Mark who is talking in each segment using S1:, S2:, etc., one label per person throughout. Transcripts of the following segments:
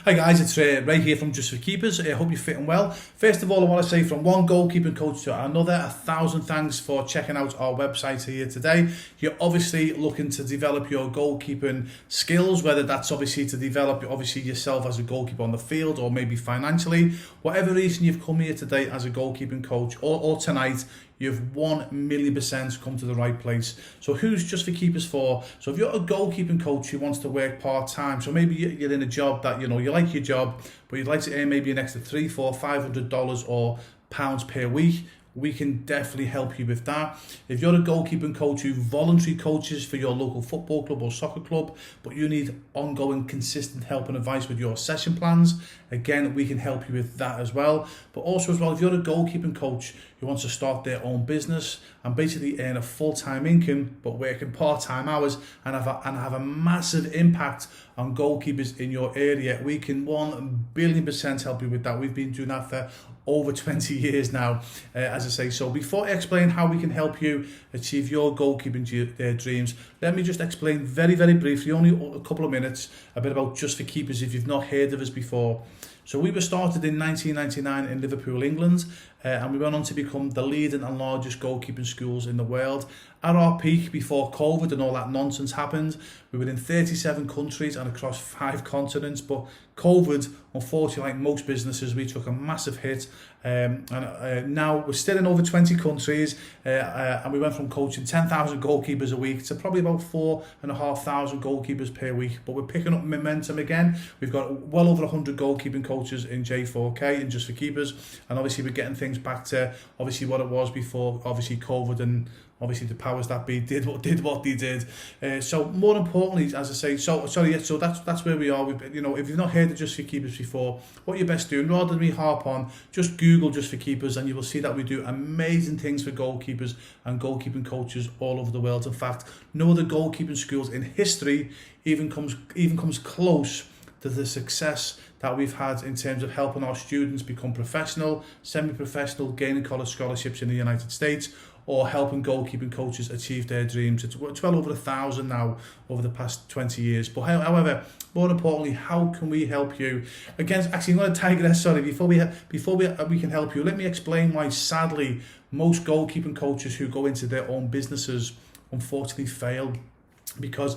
S1: Hi guys, it's Ray here from Just for Keepers. I hope you're fitting well. First of all, I want to say from one goalkeeping coach to another, 1,000 thanks for checking out our website here today. You're obviously looking to develop your goalkeeping skills, whether that's obviously to develop yourself as a goalkeeper on the field or maybe financially. Whatever reason you've come here today as a goalkeeping coach or tonight, you've 1,000,000% come to the right place. So who's Just for Keepers for? So if you're a goalkeeping coach who wants to work part-time, so maybe you're in a job that, you like your job, but you'd like to earn maybe an extra $300, $400, $500 or pounds per week, we can definitely help you with that. If you're a goalkeeping coach who voluntary coaches for your local football club or soccer club, but you need ongoing consistent help and advice with your session plans, again, we can help you with that as well. But also as well, if you're a goalkeeping coach who wants to start their own business and basically earn a full-time income, but working part-time hours and have a massive impact on goalkeepers in your area, we can 1,000,000,000% help you with that. We've been doing that for over 20 years now, as I say. So before I explain how we can help you achieve your goalkeeping dreams, let me just explain very, very briefly, only a couple of minutes, a bit about Just for Keepers if you've not heard of us before. So we were started in 1999 in Liverpool, England, and we went on to become the leading and largest goalkeeping schools in the world. At our peak, before COVID and all that nonsense happened, we were in 37 countries and across 5 continents, but COVID, unfortunately, like most businesses, we took a massive hit, and now we're still in over 20 countries, and we went from coaching 10,000 goalkeepers a week to probably about 4,500 goalkeepers per week, but we're picking up momentum again. We've got well over 100 goalkeeping coaches in J4K and Just for Keepers, and obviously we're getting things back to obviously what it was before obviously COVID, and obviously the powers that be did what they did. So more importantly, as I say, so that's where we are. If you've not heard of Just for Keepers before, what you're best doing, rather than me harp on, just Google Just for Keepers and you will see that we do amazing things for goalkeepers and goalkeeping coaches all over the world. In fact, no other goalkeeping schools in history even comes close to the success that we've had in terms of helping our students become professional, semi-professional, gaining college scholarships in the United States, or helping goalkeeping coaches achieve their dreams. It's well over 1,000 now over the past 20 years. But however, more importantly, how can we help you? Again, actually, I'm going to digress. Sorry, before we can help you, let me explain why, sadly, most goalkeeping coaches who go into their own businesses unfortunately fail, because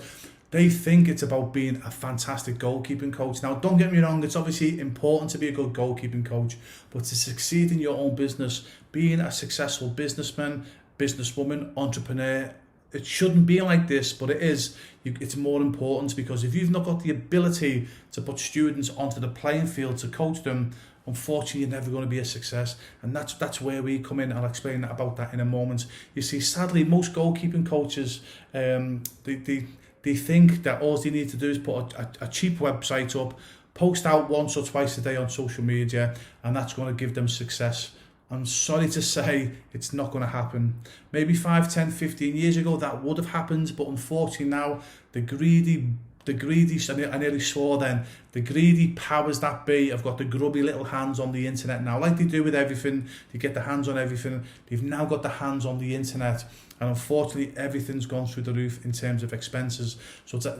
S1: they think it's about being a fantastic goalkeeping coach. Now, don't get me wrong, it's obviously important to be a good goalkeeping coach, but to succeed in your own business, being a successful businessman, businesswoman, entrepreneur, it shouldn't be like this, but it is. It's more important, because if you've not got the ability to put students onto the playing field to coach them, unfortunately, you're never going to be a success. And that's where we come in. I'll explain about that in a moment. You see, sadly, most goalkeeping coaches, they think that all they need to do is put a cheap website up, post out once or twice a day on social media, and that's going to give them success. I'm sorry to say, it's not going to happen. Maybe 5, 10, 15 years ago that would have happened, but unfortunately now, the greedy, I nearly swore then, the greedy powers that be have got the grubby little hands on the internet now. Like they do with everything, they get their hands on everything. They've now got their hands on the internet, and unfortunately everything's gone through the roof in terms of expenses. So to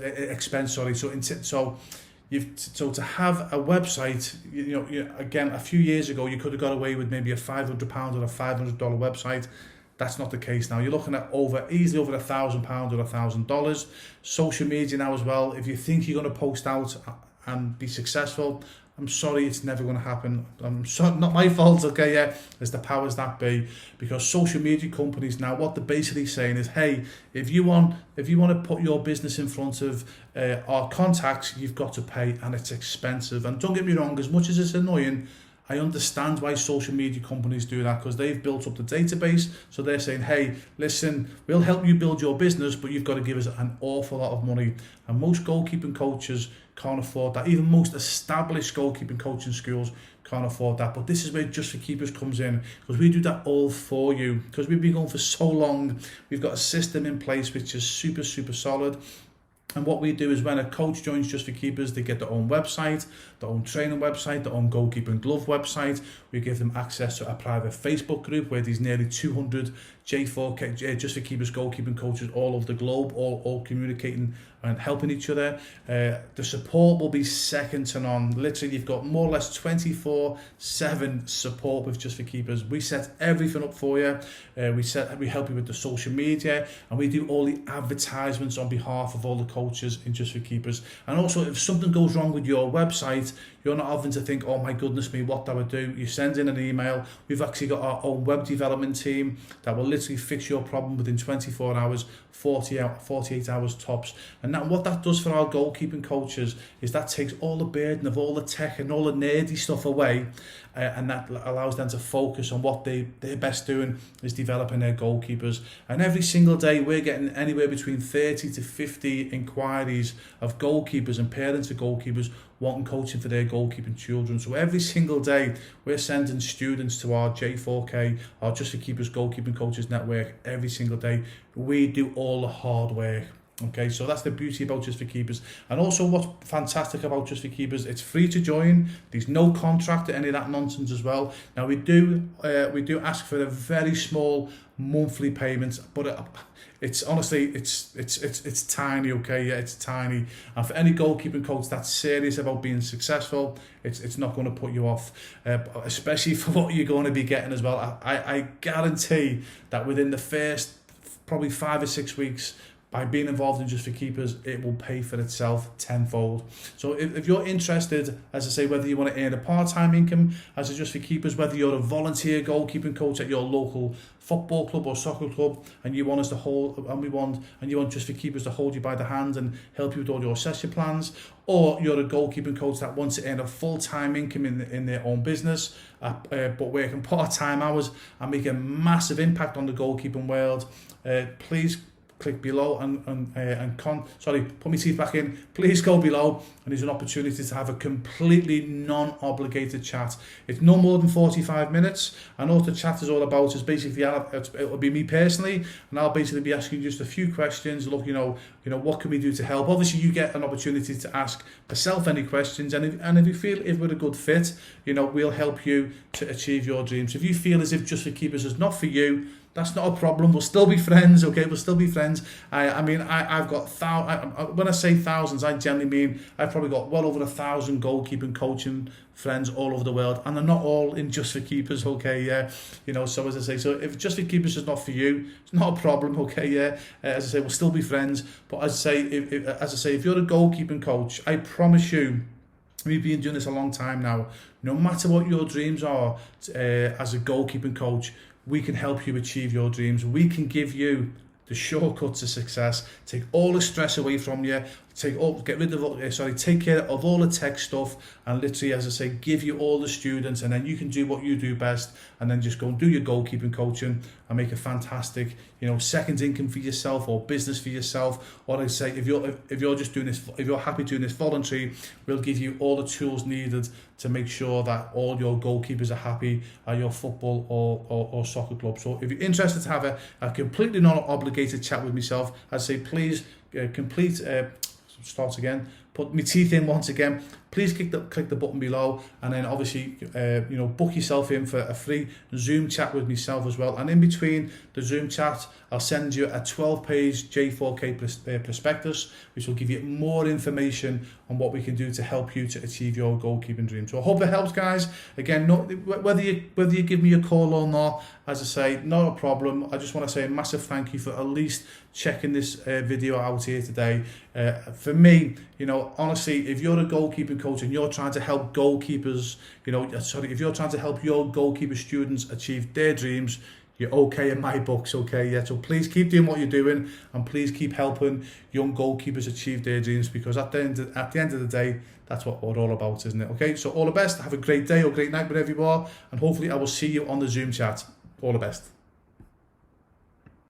S1: have a website, again, a few years ago, you could have got away with maybe a £500 or a $500 website. That's not the case now. You're looking at easily over £1,000 or $1,000. Social media now as well. If you think you're going to post out and be successful, I'm sorry, it's never going to happen. I'm sorry, not my fault, okay, yeah, it's the powers that be, because social media companies now, what they're basically saying is, hey, if you want to put your business in front of our contacts, you've got to pay, and it's expensive. And don't get me wrong, as much as it's annoying, I understand why social media companies do that, because they've built up the database. So they're saying, hey, listen, we'll help you build your business, but you've got to give us an awful lot of money. And most goalkeeping coaches can't afford that. Even most established goalkeeping coaching schools can't afford that. But this is where Just for Keepers comes in, because we do that all for you, because we've been going for so long. We've got a system in place which is super, super solid. And what we do is, when a coach joins Just for Keepers, they get their own website, their own training website, their own goalkeeper and glove website. We give them access to a private Facebook group where there's nearly 200 Just for Keepers goalkeeping coaches all over the globe, all communicating and helping each other. The support will be second to none. Literally, you've got more or less 24/7 support with Just for Keepers. We set everything up for you. We help you with the social media, and we do all the advertisements on behalf of all the coaches in Just for Keepers. And also, if something goes wrong with your website, you're not having to think, oh my goodness me, what do I do? You send in an email. We've actually got our own web development team that will literally fix your problem within 24 hours, 48 hours tops. And what that does for our goalkeeping coaches is that takes all the burden of all the tech and all the nerdy stuff away, and that allows them to focus on what they're best doing, is developing their goalkeepers. And every single day we're getting anywhere between 30 to 50 inquiries of goalkeepers and parents of goalkeepers wanting coaching for their goalkeeping children. So every single day we're sending students to our J4K, our Just for Keepers Goalkeeping Coaches Network. Every single day we do all the hard work. Okay, so that's the beauty about Just for Keepers. And also what's fantastic about Just for Keepers, it's free to join. There's no contract or any of that nonsense as well. Now we do ask for a very small monthly payment, but it's honestly it's tiny. Okay, yeah, it's tiny. And for any goalkeeping coach that's serious about being successful, it's not going to put you off, especially for what you're going to be getting as well. I guarantee that within the first probably 5 or 6 weeks, by being involved in Just for Keepers, it will pay for itself tenfold. So if you're interested, as I say, whether you want to earn a part-time income as a Just for Keepers, whether you're a volunteer goalkeeping coach at your local football club or soccer club, and you want us to you want Just for Keepers to hold you by the hand and help you with all your session plans, or you're a goalkeeping coach that wants to earn a full-time income in their own business, but working part-time hours and make a massive impact on the goalkeeping world, please click below put my teeth back in. Please go below, and there's an opportunity to have a completely non-obligated chat. It's no more than 45 minutes, and all the chat is all about is basically, it'll be me personally, and I'll basically be asking just a few questions. Look, what can we do to help? Obviously, you get an opportunity to ask myself any questions, and if you feel if we're a good fit, we'll help you to achieve your dreams. If you feel as if Just for Keepers is not for you, that's not a problem. We'll still be friends, okay? We'll still be friends. I've got when I say thousands, I generally mean I've probably got well over 1,000 goalkeeping coaching friends all over the world, and they're not all in Just for Keepers, okay? Yeah, So as I say, so if Just for Keepers is not for you, it's not a problem, okay? Yeah, as I say, we'll still be friends. But as I say, if you're a goalkeeping coach, I promise you, we've been doing this a long time now. No matter what your dreams are, as a goalkeeping coach, we can help you achieve your dreams. We can give you the shortcut to success, take all the stress away from you, take care of all the tech stuff, and literally, as I say, give you all the students, and then you can do what you do best, and then just go and do your goalkeeping coaching and make a fantastic, second income for yourself or business for yourself. Or I say, if you're just doing this, if you're happy doing this voluntary, we'll give you all the tools needed to make sure that all your goalkeepers are happy at your football or soccer club. So if you're interested to have a completely non-obligated chat with myself, I'd say please start again, put my teeth in once again. Please click the button below, and then obviously book yourself in for a free Zoom chat with myself as well. And in between the Zoom chat, I'll send you a 12-page J4K prospectus, which will give you more information on what we can do to help you to achieve your goalkeeping dream. So I hope it helps, guys. Again, whether you give me a call or not, as I say, not a problem. I just want to say a massive thank you for at least checking this video out here today. For me, honestly, if you're a goalkeeping coach and you're trying to help goalkeepers, if you're trying to help your goalkeeper students achieve their dreams, you're okay in my books, okay? Yeah, so please keep doing what you're doing, and please keep helping young goalkeepers achieve their dreams, because at the end of the day, that's what we're all about, isn't it? Okay, so all the best. Have a great day or great night wherever you are, and hopefully I will see you on the Zoom chat. All the best.